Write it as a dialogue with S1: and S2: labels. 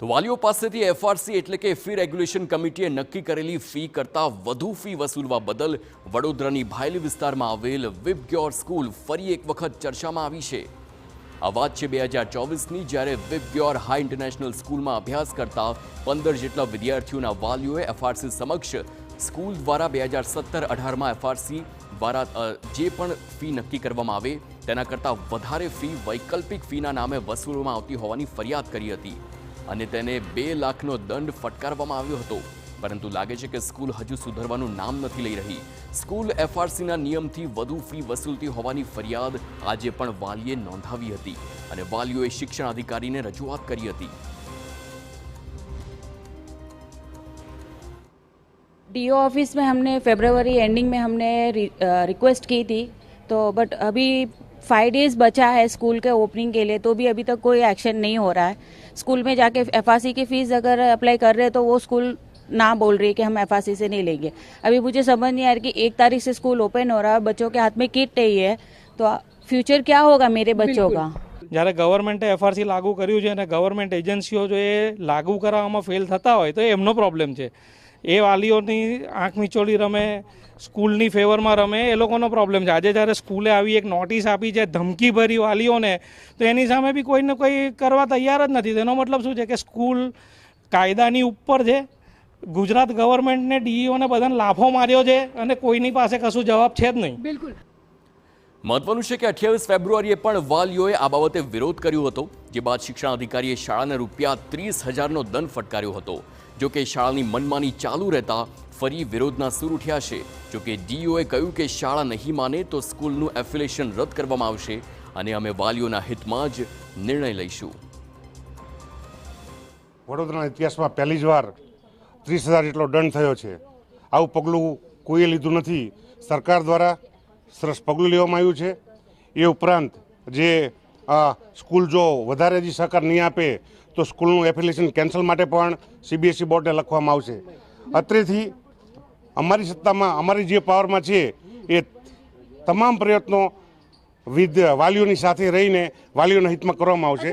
S1: તો વાલીઓ પાસેથી એફઆરસી એટલે કે ફી રેગ્યુલેશન કમિટીએ નક્કી કરેલી ફી કરતાં વધુ ફી વસૂલવા બદલ વડોદરાની ભાયલી વિસ્તારમાં આવેલ વિબગ્યોર સ્કૂલ ફરી એક વખત ચર્ચામાં આવી છે। આ વાત છે 2024ની, જ્યારે વિબગ્યોર હાઈ ઇન્ટરનેશનલ સ્કૂલમાં અભ્યાસ કરતા 15 જેટલા વિદ્યાર્થીઓના વાલીઓએ એફઆરસી સમક્ષ સ્કૂલ દ્વારા 2017-18માં એફઆરસી દ્વારા જે પણ ફી નક્કી કરવામાં આવે તેના કરતાં વધારે ફી વૈકલ્પિક ફીના નામે વસૂલવામાં આવતી હોવાની ફરિયાદ કરી હતી અને તેને 2 લાખનો દંડ ફટકારવામાં આવ્યો હતો। પરંતુ લાગે છે કે સ્કૂલ હજુ સુધરવાનું નામ નથી લઈ રહી। સ્કૂલ એફઆરસીના નિયમથી વધુ ફી વસૂલતી હોવાની ફરિયાદ આજે પણ વાલીએ નોંધાવી હતી અને વાલીઓએ શિક્ષણ અધિકારીને રજૂઆત કરી હતી।
S2: डीओ ऑफिस में हमने फरवरी एंडिंग में हमने रिक्वेस्ट की थी, तो बट अभी 5 डेज़ बचा है स्कूल के ओपनिंग के लिए, तो भी अभी तक कोई एक्शन नहीं हो रहा है। स्कूल में जाके एफआरसी की फ़ीस अगर अप्लाई कर रहे हैं तो वो स्कूल ना बोल रही है कि हम एफआरसी से नहीं लेंगे। अभी मुझे समझ नहीं आ रहा कि 1 तारीख से स्कूल ओपन हो रहा है, बच्चों के हाथ में किट नहीं है, तो फ्यूचर क्या होगा मेरे बच्चों का।
S3: જ્યારે ગવર્મેન્ટે એફઆરસી લાગુ કર્યું છે અને ગવર્મેન્ટ એજન્સીઓ જો એ લાગુ કરવામાં ફેલ થતા હોય તો એમનો પ્રોબ્લેમ છે। એ વાલીઓની આંખ મીચોળી રમે, સ્કૂલની ફેવરમાં રમે, એ લોકોનો પ્રોબ્લેમ છે। આજે જ્યારે સ્કૂલે આવી એક નોટિસ આપી છે ધમકી ભરી વાલીઓને, તો એની સામે બી કોઈને કોઈ કરવા તૈયાર જ નથી। તેનો મતલબ શું છે કે સ્કૂલ કાયદાની ઉપર છે। ગુજરાત ગવર્મેન્ટને ડીઈઓને બધાને લાફો માર્યો છે અને કોઈની પાસે કશું જવાબ છે જ નહીં।
S2: बिल्कुल
S1: મહત્વનું છે કે 28 ફેબ્રુઆરીએ પણ વાલીઓએ આ બાબતે વિરોધ કર્યો હતો, જે બાદ શિક્ષણ અધિકારીએ શાળાને ₹30,000નો દંડ ફટકાર્યો હતો। જો કે શાળાની મનમાની ચાલુ રહેતા ફરી વિરોધના સૂર ઉઠ્યા છે। જો કે ડીઈઓએ કહ્યું કે શાળા નહીં માને તો સ્કૂલનું એફિલિએશન રદ કરવામાં આવશે અને અમે વાલીઓના હિતમાં જ નિર્ણય લઈશું।
S4: વડોદરાના ઇતિહાસમાં પહેલી જ વાર 30,000 જેટલો દંડ થયો છે। આવું પગલું કોઈએ લીધું નથી। સરકાર દ્વારા સરસ પગલું લેવામાં આવ્યું છે। એ ઉપરાંત જે સ્કૂલ જો વધારે હજી સહકાર નહીં આપે તો સ્કૂલનું એફિલિએશન કેન્સલ માટે પણ સીબીએસઈ બોર્ડને લખવામાં આવશે। અત્રેથી અમારી સત્તામાં, અમારી જે પાવરમાં છે એ તમામ પ્રયત્નો વાલીઓની સાથે રહીને વાલીઓના હિતમાં કરવામાં આવશે।